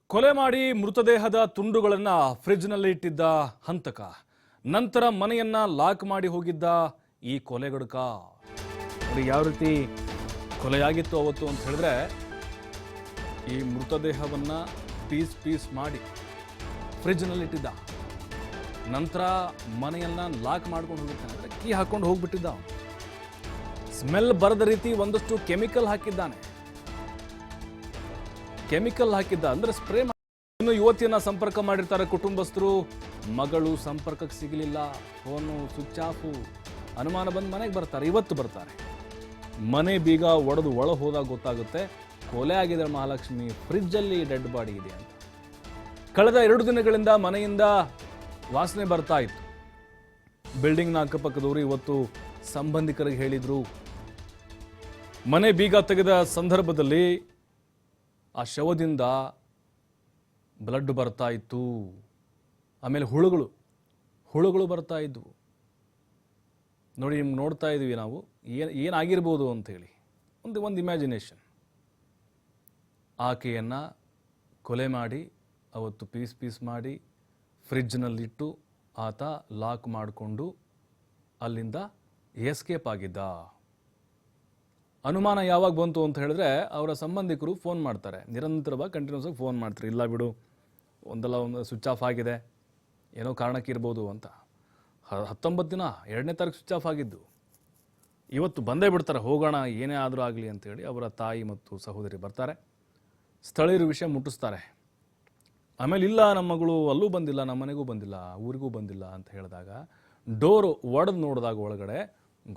ಕೊಲೆ ಮಾಡಿ ಮೃತದೇಹದ ತುಂಡುಗಳನ್ನು ಫ್ರಿಡ್ಜ್ನಲ್ಲಿ ಇಟ್ಟಿದ್ದ ಹಂತಕ, ನಂತರ ಮನೆಯನ್ನ ಲಾಕ್ ಮಾಡಿ ಹೋಗಿದ್ದ ಈ ಕೊಲೆಗಡುಕ. ನೋಡಿ ಯಾವ ರೀತಿ ಕೊಲೆಯಾಗಿತ್ತು ಅವತ್ತು ಅಂತ ಹೇಳಿದ್ರೆ, ಈ ಮೃತದೇಹವನ್ನ ಪೀಸ್ ಪೀಸ್ ಮಾಡಿ ಫ್ರಿಡ್ಜ್ನಲ್ಲಿ ಇಟ್ಟಿದ್ದ, ನಂತರ ಮನೆಯನ್ನ ಲಾಕ್ ಮಾಡ್ಕೊಂಡು ಹೋಗಿದ್ದಾನೆ. ಅಂದರೆ ಕೀ ಹಾಕೊಂಡು ಹೋಗ್ಬಿಟ್ಟಿದ್ದ. ಸ್ಮೆಲ್ ಬರದ ರೀತಿ ಒಂದಷ್ಟು ಕೆಮಿಕಲ್ ಹಾಕಿದ್ದಾನೆ. ಕೆಮಿಕಲ್ ಹಾಕಿದ್ದ ಅಂದ್ರೆ ಸ್ಪ್ರೇ. ಇನ್ನು ಯುವತಿಯನ್ನ ಸಂಪರ್ಕ ಮಾಡಿರ್ತಾರೆ ಕುಟುಂಬಸ್ಥರು. ಮಗಳು ಸಂಪರ್ಕಕ್ಕೆ ಸಿಗಲಿಲ್ಲ, ಫೋನು ಸ್ವಿಚ್ ಆಫು. ಅನುಮಾನ ಬಂದು ಮನೆಗೆ ಬರ್ತಾರೆ. ಇವತ್ತು ಬರ್ತಾರೆ. ಮನೆ ಬೀಗ ಒಡೆದು ಒಳ ಹೋದಾಗ ಗೊತ್ತಾಗುತ್ತೆ ಕೊಲೆ ಆಗಿದೆ ಮಹಾಲಕ್ಷ್ಮಿ, ಫ್ರಿಡ್ಜಲ್ಲಿ ಡೆಡ್ ಬಾಡಿ ಇದೆ ಅಂತ. ಕಳೆದ 2 ದಿನಗಳಿಂದ ಮನೆಯಿಂದ ವಾಸನೆ ಬರ್ತಾ ಇತ್ತು. ಬಿಲ್ಡಿಂಗ್ನ ಅಕ್ಕಪಕ್ಕದವರು ಇವತ್ತು ಸಂಬಂಧಿಕರಿಗೆ ಹೇಳಿದ್ರು. ಮನೆ ಬೀಗ ತೆಗೆದ ಸಂದರ್ಭದಲ್ಲಿ ಆ ಶವದಿಂದ ಬ್ಲಡ್ ಬರ್ತಾ ಇತ್ತು. ಆಮೇಲೆ ಹುಳುಗಳು ಬರ್ತಾ ಇದ್ವು. ನೋಡಿ, ನಿಮ್ಗೆ ನೋಡ್ತಾ ಇದ್ವಿ ನಾವು ಏನಾಗಿರ್ಬೋದು ಅಂಥೇಳಿ ಒಂದು ಇಮ್ಯಾಜಿನೇಷನ್. ಆಕೆಯನ್ನು ಕೊಲೆ ಮಾಡಿ ಅವತ್ತು ಪೀಸ್ ಪೀಸ್ ಮಾಡಿ ಫ್ರಿಡ್ಜ್ನಲ್ಲಿಟ್ಟು ಆತ ಲಾಕ್ ಮಾಡಿಕೊಂಡು ಅಲ್ಲಿಂದ ಎಸ್ಕೇಪ್ ಆಗಿದ್ದ. ಅನುಮಾನ ಯಾವಾಗ ಬಂತು ಅಂತ ಹೇಳಿದ್ರೆ, ಅವರ ಸಂಬಂಧಿಕರು ಫೋನ್ ಮಾಡ್ತಾರೆ. ನಿರಂತರವಾಗಿ ಕಂಟಿನ್ಯೂಸ್ ಆಗಿ ಫೋನ್ ಮಾಡ್ತಾರೆ. ಇಲ್ಲ ಬಿಡು, ಒಂದು ಸ್ವಿಚ್ ಆಫ್ ಆಗಿದೆ, ಏನೋ ಕಾರಣಕ್ಕಿರ್ಬೋದು ಅಂತ. 19 ದಿನ 2ನೇ ತಾರೀಕು ಸ್ವಿಚ್ ಆಫ್ ಆಗಿದ್ದು. ಇವತ್ತು ಬಂದೇ ಬಿಡ್ತಾರೆ, ಹೋಗೋಣ ಏನೇ ಆದರೂ ಆಗಲಿ ಅಂತೇಳಿ. ಅವರ ತಾಯಿ ಮತ್ತು ಸಹೋದರಿ ಬರ್ತಾರೆ. ಸ್ಥಳೀಯರು ವಿಷಯ ಮುಟ್ಟಿಸ್ತಾರೆ. ಆಮೇಲೆ ಇಲ್ಲ, ನಮ್ಮ ಮಗಳು ಅಲ್ಲೂ ಬಂದಿಲ್ಲ, ನಮ್ಮ ಮನೆಗೂ ಬಂದಿಲ್ಲ, ಊರಿಗೂ ಬಂದಿಲ್ಲ ಅಂತ ಹೇಳಿದಾಗ ಡೋರು ಒಡೆದು ನೋಡಿದಾಗ ಒಳಗಡೆ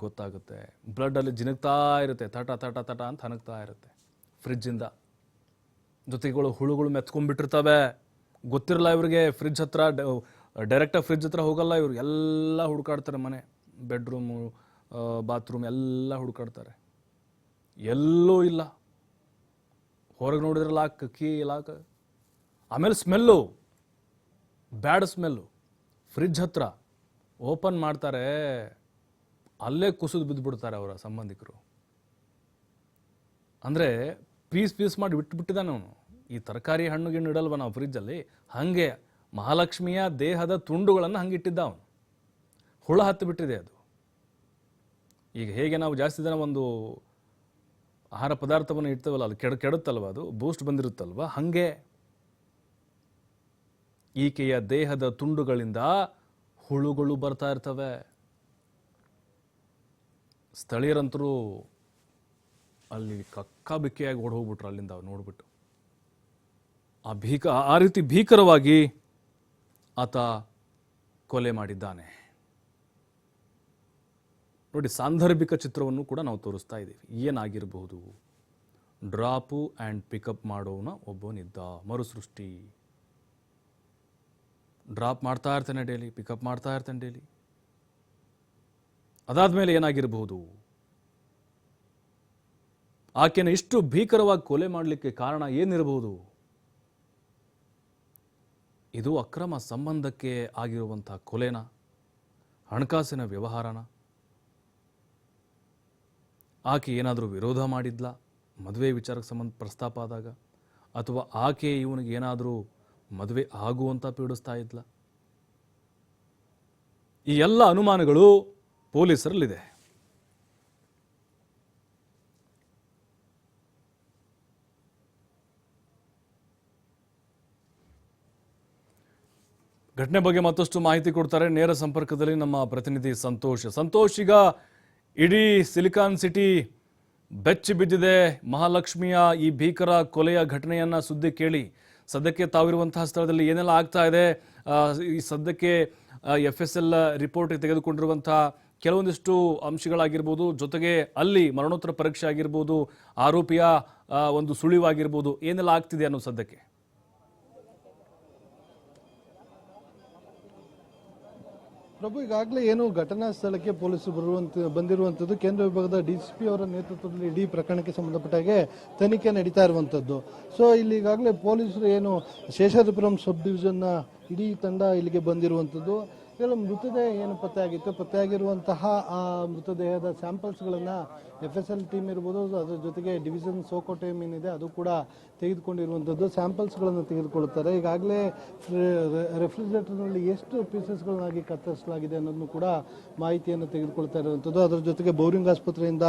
ಗೊತ್ತಾಗುತ್ತೆ. ಬ್ಲಡ್ಡಲ್ಲಿ ಜಿನಗ್ತಾ ಇರುತ್ತೆ, ತಟ ತಟ ತಟ ಅಂತ ಹನಗ್ತಾ ಇರುತ್ತೆ ಫ್ರಿಡ್ಜಿಂದ. ಜೊತೆಗಳು ಹುಳುಗಳು ಮೆತ್ಕೊಂಡ್ಬಿಟ್ಟಿರ್ತವೆ. ಗೊತ್ತಿರಲ್ಲ ಇವ್ರಿಗೆ, ಫ್ರಿಡ್ಜ್ ಹತ್ರ ಡೈರೆಕ್ಟಾಗಿ ಫ್ರಿಡ್ಜ್ ಹತ್ರ ಹೋಗಲ್ಲ ಇವರು. ಎಲ್ಲ ಹುಡುಕಾಡ್ತಾರೆ, ಮನೆ, ಬೆಡ್ರೂಮು, ಬಾತ್ರೂಮ್ ಎಲ್ಲ ಹುಡುಕಾಡ್ತಾರೆ. ಎಲ್ಲೂ ಇಲ್ಲ. ಹೊರಗೆ ನೋಡಿದ್ರೆ ಲಾಕ್. ಆಮೇಲೆ ಸ್ಮೆಲ್ಲು, ಬ್ಯಾಡ್ ಸ್ಮೆಲ್ಲು. ಫ್ರಿಡ್ಜ್ ಹತ್ರ ಓಪನ್ ಮಾಡ್ತಾರೆ, ಅಲ್ಲೇ ಕುಸಿದು ಬಿದ್ದುಬಿಡ್ತಾರೆ ಅವರ ಸಂಬಂಧಿಕರು. ಅಂದರೆ ಪೀಸ್ ಪೀಸ್ ಮಾಡಿ ಬಿಟ್ಟಿದ್ದಾನೆ ಅವನು. ಈ ತರಕಾರಿ ಹಣ್ಣು ಗಿಣ್ಣು ಇಡಲ್ವ ನಾವು ಫ್ರಿಡ್ಜಲ್ಲಿ, ಹಾಗೆ ಮಹಾಲಕ್ಷ್ಮಿಯ ದೇಹದ ತುಂಡುಗಳನ್ನು ಹಂಗಿಟ್ಟಿದ್ದ ಅವನು. ಹುಳ ಹತ್ತು ಬಿಟ್ಟಿದೆ ಅದು. ಈಗ ಹೇಗೆ ನಾವು ಜಾಸ್ತಿ ದಿನ ಒಂದು ಆಹಾರ ಪದಾರ್ಥವನ್ನು ಇಡ್ತೇವಲ್ಲ, ಅದು ಕೆಡುತ್ತಲ್ವ, ಅದು ಬೂಸ್ಟ್ ಬಂದಿರುತ್ತಲ್ವ, ಹಾಗೆ ಈಕೆಯ ದೇಹದ ತುಂಡುಗಳಿಂದ ಹುಳುಗಳು ಬರ್ತಾ ಇರ್ತವೆ. ಸ್ಥಳೀಯರಂತರೂ ಅಲ್ಲಿ ಕಕ್ಕಾಬಿಕ್ಕಿಯಾಗಿ ಓಡಿ ಹೋಗ್ಬಿಟ್ರು ಅಲ್ಲಿಂದ ನೋಡ್ಬಿಟ್ಟು. ಆ ರೀತಿ ಭೀಕರವಾಗಿ ಆತ ಕೊಲೆ ಮಾಡಿದ್ದಾನೆ. ನೋಡಿ, ಸಾಂದರ್ಭಿಕ ಚಿತ್ರವನ್ನು ಕೂಡ ನಾವು ತೋರಿಸ್ತಾ ಇದ್ದೀವಿ. ಏನಾಗಿರಬಹುದು? ಡ್ರಾಪು ಆ್ಯಂಡ್ ಪಿಕಪ್ ಮಾಡೋನ ಒಬ್ಬನಿದ್ದ, ಮರುಸೃಷ್ಟಿ. ಡ್ರಾಪ್ ಮಾಡ್ತಾ ಇರ್ತಾನೆ ಡೈಲಿ, ಪಿಕಪ್ ಮಾಡ್ತಾ ಇರ್ತಾನೆ ಡೈಲಿ. ಅದಾದ್ಮೇಲೆ ಏನಾಗಿರಬಹುದು? ಆಕೆನ ಇಷ್ಟು ಭೀಕರವಾಗಿ ಕೊಲೆ ಮಾಡಲಿಕ್ಕೆ ಕಾರಣ ಏನಿರಬಹುದು? ಇದು ಅಕ್ರಮ ಸಂಬಂಧಕ್ಕೆ ಆಗಿರುವಂತಹ ಕೊಲೆನ? ಹಣಕಾಸಿನ ವ್ಯವಹಾರನ? ಆಕೆ ಏನಾದರೂ ವಿರೋಧ ಮಾಡಿದ್ಲ ಮದುವೆ ವಿಚಾರಕ್ಕೆ ಸಂಬಂಧ ಪ್ರಸ್ತಾಪ ಆದಾಗ? ಅಥವಾ ಆಕೆ ಇವನಿಗೆ ಏನಾದರೂ ಮದುವೆ ಆಗುವಂತ ಪೀಡಿಸ್ತಾ ಇದ್ಲ? ಈ ಎಲ್ಲ ಅನುಮಾನಗಳು ಪೊಲೀಸರಲ್ಲಿದೆ. ಘಟನೆ ಬಗ್ಗೆ ಮತ್ತಷ್ಟು ಮಾಹಿತಿ ಕೊಡ್ತಾರೆ ನೇರ ಸಂಪರ್ಕದಲ್ಲಿ ನಮ್ಮ ಪ್ರತಿನಿಧಿ ಸಂತೋಷ್. ಈಗ ಇಡೀ ಸಿಲಿಕಾನ್ ಸಿಟಿ ಬೆಚ್ಚಿ ಬಿದ್ದಿದೆ. ಮಹಾಲಕ್ಷ್ಮಿಯ ಈ ಭೀಕರ ಕೊಲೆಯ ಘಟನೆಯನ್ನ ಸುದ್ದಿ ಕೇಳಿ ಸದ್ಯಕ್ಕೆ ತಾವಿರುವಂತಹ ಸ್ಥಳದಲ್ಲಿ ಏನೆಲ್ಲ ಆಗ್ತಾ ಇದೆ? ಈ ಸದ್ಯಕ್ಕೆ FSL ರಿಪೋರ್ಟ್ ತೆಗೆದುಕೊಂಡಿರುವಂತಹ ಕೆಲವೊಂದಿಷ್ಟು ಅಂಶಗಳಾಗಿರ್ಬೋದು, ಜೊತೆಗೆ ಅಲ್ಲಿ ಮರಣೋತ್ತರ ಪರೀಕ್ಷೆ ಆಗಿರ್ಬೋದು, ಆರೋಪಿಯ ಒಂದು ಸುಳಿವಾಗಿರ್ಬೋದು, ಏನೆಲ್ಲ ಆಗ್ತಿದೆ ಅನ್ನೋ ಸದ್ಯಕ್ಕೆ? ಪ್ರಭು, ಈಗಾಗಲೇ ಏನು ಘಟನಾ ಸ್ಥಳಕ್ಕೆ ಪೊಲೀಸರು ಬಂದಿರುವಂಥದ್ದು, ಕೇಂದ್ರ ವಿಭಾಗದ DCP ಅವರ ನೇತೃತ್ವದಲ್ಲಿ ಇಡೀ ಪ್ರಕರಣಕ್ಕೆ ಸಂಬಂಧಪಟ್ಟ ಹಾಗೆ ತನಿಖೆ ನಡೀತಾ ಇರುವಂಥದ್ದು. ಸೊ ಇಲ್ಲಿ ಈಗಾಗಲೇ ಪೊಲೀಸರು ಏನು ಶೇಷಾದ್ರಿಪುರಂ ಸಬ್ ಡಿವಿಷನ್ನ ಇಡೀ ತಂಡ ಇಲ್ಲಿಗೆ ಬಂದಿರುವಂಥದ್ದು. ಇದರಲ್ಲಿ ಮೃತದೇಹ ಏನು ಪತ್ತೆಯಾಗಿರುವಂತಹ ಆ ಮೃತದೇಹದ ಸ್ಯಾಂಪಲ್ಸ್ಗಳನ್ನು FSL ಟೀಮ್ ಇರ್ಬೋದು, ಅದರ ಜೊತೆಗೆ ಡಿವಿಷನ್ ಸೋಕೋ ಟೀಮ್ ಏನಿದೆ ಅದು ಕೂಡ ತೆಗೆದುಕೊಂಡಿರುವಂಥದ್ದು. ಸ್ಯಾಂಪಲ್ಸ್ಗಳನ್ನು ತೆಗೆದುಕೊಳ್ಳುತ್ತಾರೆ. ಈಗಾಗಲೇ ರೆಫ್ರಿಜರೇಟರ್ನಲ್ಲಿ ಎಷ್ಟು ಪೀಸಸ್ಗಳನ್ನಾಗಿ ಕತ್ತರಿಸಲಾಗಿದೆ ಅನ್ನೋದನ್ನು ಕೂಡ ಮಾಹಿತಿಯನ್ನು ತೆಗೆದುಕೊಳ್ತಾ ಇರುವಂಥದ್ದು. ಅದರ ಜೊತೆಗೆ ಬೌರಿಂಗ್ ಆಸ್ಪತ್ರೆಯಿಂದ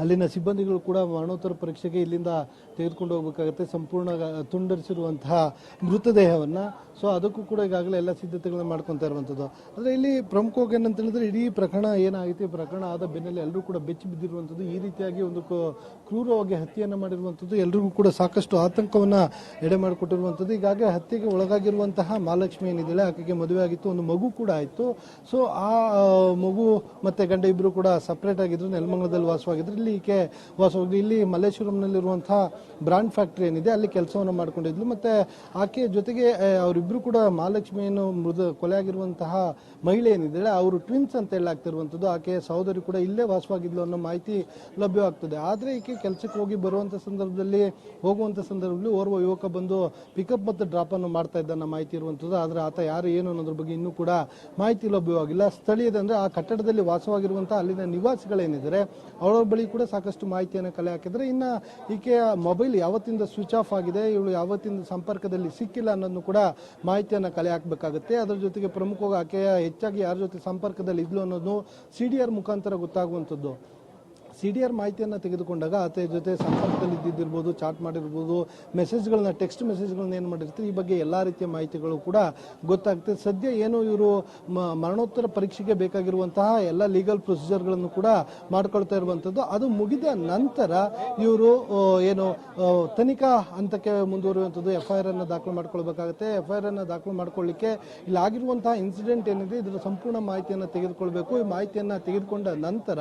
ಅಲ್ಲಿನ ಸಿಬ್ಬಂದಿಗಳು ಕೂಡ ಮರಣೋತ್ತರ ಪರೀಕ್ಷೆಗೆ ಇಲ್ಲಿಂದ ತೆಗೆದುಕೊಂಡು ಹೋಗಬೇಕಾಗುತ್ತೆ ಸಂಪೂರ್ಣ ತುಂಡರಿಸಿರುವಂತಹ ಮೃತದೇಹವನ್ನು. ಸೊ ಅದಕ್ಕೂ ಕೂಡ ಈಗಾಗಲೇ ಎಲ್ಲ ಸಿದ್ಧತೆಗಳನ್ನ ಮಾಡ್ಕೊತಾ ಇರುವಂಥದ್ದು. ಆದರೆ ಇಲ್ಲಿ ಪ್ರಮುಖವಾಗಿ ಏನಂತ ಹೇಳಿದ್ರೆ, ಇಡೀ ಪ್ರಕರಣ ಏನಾಗಿದೆ, ಪ್ರಕರಣ ಆದ ಬೆನ್ನಲ್ಲಿ ಎಲ್ಲರೂ ಕೂಡ ಬೆಚ್ಚಿ ಬಿದ್ದಿರುವಂಥದ್ದು. ಈ ರೀತಿಯಾಗಿ ಒಂದು ಕ್ರೂರವಾಗಿ ಹತ್ಯೆಯನ್ನು ಮಾಡಿರುವಂಥದ್ದು ಎಲ್ರಿಗೂ ಕೂಡ ಸಾಕಷ್ಟು ಆತಂಕವನ್ನು ಎಡೆ ಮಾಡಿಕೊಟ್ಟಿರುವಂಥದ್ದು. ಈಗಾಗಲೇ ಹತ್ಯೆಗೆ ಒಳಗಾಗಿರುವಂತಹ ಮಹಾಲಕ್ಷ್ಮಿ ಏನಿದ್ದಾಳೆ, ಆಕೆಗೆ ಮದುವೆ ಆಗಿತ್ತು, ಒಂದು ಮಗು ಕೂಡ ಆಯಿತು. ಸೊ ಆ ಮಗು ಮತ್ತೆ ಗಂಡ ಇಬ್ಬರು ಕೂಡ ಸಪ್ರೇಟ್ ಆಗಿದ್ರು, ನೆಲಮಂಗಲದಲ್ಲಿ ವಾಸವಾಗಿದ್ರು. ಇಲ್ಲಿ ಈಕೆ ವಾಸವಾಗಿ ಇಲ್ಲಿ ಮಲ್ಲೇಶ್ವರಂನಲ್ಲಿರುವಂತಹ ಬ್ರಾಂಡ್ ಫ್ಯಾಕ್ಟರಿ ಏನಿದೆ ಅಲ್ಲಿ ಕೆಲಸವನ್ನು ಮಾಡ್ಕೊಂಡಿದ್ಲು. ಮತ್ತೆ ಆಕೆ ಜೊತೆಗೆ ಅವರಿಬ್ರು ಕೂಡ ಮಹಾಲಕ್ಷ್ಮಿಯನ್ನು ಕೊಲೆ ಆಗಿರುವಂತಹ ಮಹಿಳೆ ಏನಿದ್ದಾಳೆ ಅವರು ಟ್ವಿನ್ಸ್ ಅಂತ ಹೇಳಾಗ್ತಿರುವಂಥದ್ದು. ಆಕೆ ಸಹೋದರಿ ಕೂಡ ಇಲ್ಲೇ ವಾಸವಾಗಿದ್ಲು ಅನ್ನೋ ಮಾಹಿತಿ ಲಭ್ಯವಾಗ್ತದೆ. ಆದರೆ ಈಕೆ ಕೆಲಸಕ್ಕೆ ಹೋಗಿ ಹೋಗುವಂಥ ಸಂದರ್ಭದಲ್ಲಿ ಓರ್ವ ಯುವಕ ಬಂದು ಪಿಕಪ್ ಮತ್ತು ಡ್ರಾಪ್ ಅನ್ನು ಮಾಡ್ತಾ ಇದ್ದ ಅನ್ನೋ ಮಾಹಿತಿ ಇರುವಂಥದ್ದು. ಆದರೆ ಆತ ಯಾರು ಏನು ಅನ್ನೋದ್ರ ಬಗ್ಗೆ ಇನ್ನೂ ಕೂಡ ಮಾಹಿತಿ ಲಭ್ಯವಾಗಿಲ್ಲ. ಸ್ಥಳೀಯದಂದ್ರೆ ಆ ಕಟ್ಟಡದಲ್ಲಿ ವಾಸವಾಗಿರುವಂತಹ ಅಲ್ಲಿನ ನಿವಾಸಿಗಳೇನಿದ್ದಾರೆ ಅವರ ಬಳಿ ಕೂಡ ಸಾಕಷ್ಟು ಮಾಹಿತಿಯನ್ನು ಕಲೆ ಹಾಕಿದ್ರೆ. ಇನ್ನು ಈಕೆಯ ಮೊಬೈಲ್ ಯಾವತ್ತಿಂದ ಸ್ವಿಚ್ ಆಫ್ ಆಗಿದೆ, ಇವಳು ಯಾವತ್ತಿಂದ ಸಂಪರ್ಕದಲ್ಲಿ ಸಿಕ್ಕಿಲ್ಲ ಅನ್ನೋದನ್ನು ಕೂಡ ಮಾಹಿತಿಯನ್ನು ಕಲೆ ಹಾಕಬೇಕಾಗುತ್ತೆ. ಅದರ ಜೊತೆಗೆ ಪ್ರಮುಖವಾಗಿ ಆಕೆಯ ಹೆಚ್ಚಾಗಿ ಯಾರ ಜೊತೆ ಸಂಪರ್ಕದಲ್ಲಿ ಇದ್ಲು ಅನ್ನೋದು CDR ಮುಖಾಂತರ ಗೊತ್ತಾಗುವಂಥದ್ದು. CDR ಮಾಹಿತಿಯನ್ನು ತೆಗೆದುಕೊಂಡಾಗ ಆತ ಜೊತೆ ಸಂಪರ್ಕದಲ್ಲಿ ಇದ್ದಿರ್ಬೋದು, ಚಾಟ್ ಮಾಡಿರ್ಬೋದು, ಮೆಸೇಜ್ಗಳನ್ನ ಟೆಕ್ಸ್ಟ್ ಮೆಸೇಜ್ಗಳನ್ನ ಏನು ಮಾಡಿರ್ತಾರೆ, ಈ ಬಗ್ಗೆ ಎಲ್ಲ ರೀತಿಯ ಮಾಹಿತಿಗಳು ಕೂಡ ಗೊತ್ತಾಗ್ತದೆ. ಸದ್ಯ ಏನು ಇವರು ಮರಣೋತ್ತರ ಪರೀಕ್ಷೆಗೆ ಬೇಕಾಗಿರುವಂತಹ ಎಲ್ಲ ಲೀಗಲ್ ಪ್ರೊಸೀಜರ್ಗಳನ್ನು ಕೂಡ ಮಾಡ್ಕೊಳ್ತಾ ಇರುವಂಥದ್ದು. ಅದು ಮುಗಿದ ನಂತರ ಇವರು ಏನು ತನಿಖಾ ಹಂತಕ್ಕೆ ಮುಂದುವರಿಯುವಂಥದ್ದು. FIR ಅನ್ನು ದಾಖಲು ಮಾಡ್ಕೊಳ್ಬೇಕಾಗುತ್ತೆ. FIR ಅನ್ನು ದಾಖಲು ಮಾಡ್ಕೊಳ್ಳಿಕ್ಕೆ ಇಲ್ಲಿ ಆಗಿರುವಂತಹ ಇನ್ಸಿಡೆಂಟ್ ಏನಿದೆ ಇದರ ಸಂಪೂರ್ಣ ಮಾಹಿತಿಯನ್ನು ತೆಗೆದುಕೊಳ್ಬೇಕು. ಈ ಮಾಹಿತಿಯನ್ನು ತೆಗೆದುಕೊಂಡ ನಂತರ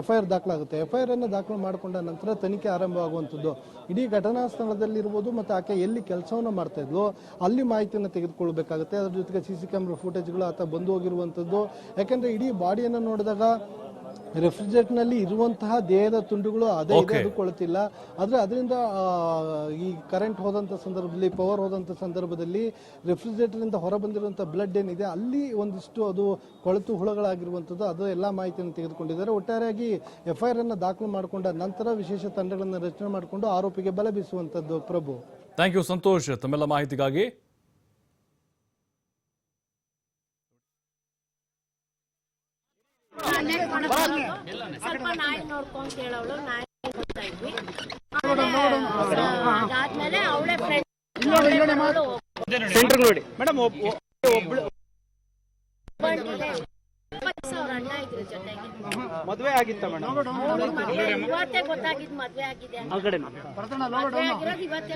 FIR ದಾಖಲಾಗುತ್ತೆ. FIR ಅನ್ನು ದಾಖಲು ಮಾಡಿಕೊಂಡ ನಂತರ ತನಿಖೆ ಆರಂಭವಾಗುವಂಥದ್ದು. ಇಡೀ ಘಟನಾ ಸ್ಥಳದಲ್ಲಿರ್ಬೋದು ಮತ್ತು ಆಕೆ ಎಲ್ಲಿ ಕೆಲಸವನ್ನು ಮಾಡ್ತಾ ಇದ್ಲು ಅಲ್ಲಿ ಮಾಹಿತಿಯನ್ನು ತೆಗೆದುಕೊಳ್ಬೇಕಾಗುತ್ತೆ. ಅದರ ಜೊತೆಗೆ CC ಕ್ಯಾಮ್ರಾ ಫುಟೇಜ್ಗಳು ಆತ ಬಂದು ಹೋಗಿರುವಂಥದ್ದು. ಯಾಕಂದ್ರೆ ಇಡೀ ಬಾಡಿಯನ್ನು ನೋಡಿದಾಗ ರೆಫ್ರಿಜರೇಟರ್ನಲ್ಲಿ ಇರುವಂತಹ ದೇಹದ ತುಂಡುಗಳು ಅದೇ ಇದೆ, ಅದು ಕೊಳ್ತಿಲ್ಲ. ಆದರೆ ಅದರಿಂದ ಈ ಕರೆಂಟ್ ಹೋದಂಥ ಸಂದರ್ಭದಲ್ಲಿ, ಪವರ್ ಹೋದಂಥ ಸಂದರ್ಭದಲ್ಲಿ ರೆಫ್ರಿಜರೇಟರ್ನಿಂದ ಹೊರ ಬಂದಿರುವಂಥ ಬ್ಲಡ್ ಏನಿದೆ ಅಲ್ಲಿ ಒಂದಿಷ್ಟು ಅದು ಕೊಳೆತು ಹುಳಗಳಾಗಿರುವಂಥದ್ದು. ಅದು ಎಲ್ಲ ಮಾಹಿತಿಯನ್ನು ತೆಗೆದುಕೊಂಡಿದ್ದಾರೆ. ಒಟ್ಟಾರೆಯಾಗಿ FIR ಅನ್ನು ದಾಖಲು ಮಾಡಿಕೊಂಡ ನಂತರ ವಿಶೇಷ ತಂಡಗಳನ್ನು ರಚನೆ ಮಾಡಿಕೊಂಡು ಆರೋಪಿಗೆ ಬಲೆ ಬೀಸುವಂಥದ್ದು. ಪ್ರಭು, ಥ್ಯಾಂಕ್ ಯು ಸಂತೋಷ್ ತಮ್ಮೆಲ್ಲ ಮಾಹಿತಿಗಾಗಿ. ಸ್ವಲ್ಪ ನಾಯಿ ನೋಡ್ಕೊಂತ ಹೇಳವಳು, ನಾಯಿ ನೋಡ್ತಾ ಇದ್ವಿ. ಅದಾದ್ಮೇಲೆ ಅವಳೇ ಫ್ರೆಂಡ್ ನೋಡಿ ಮೇಡಮ್ ಅವ್ರ ಅಣ್ಣ ಇದ್ರ ಜೊತೆಗೆ ಮದುವೆ ಆಗಿತ್ತ ಮೇಡಮ್? ಇವತ್ತೇ ಗೊತ್ತಾಗಿದ್ ಮದ್ವೆ ಆಗಿದೆ. ಮದ್ವೆ ಆಗಿರೋದು ಇವತ್ತೇ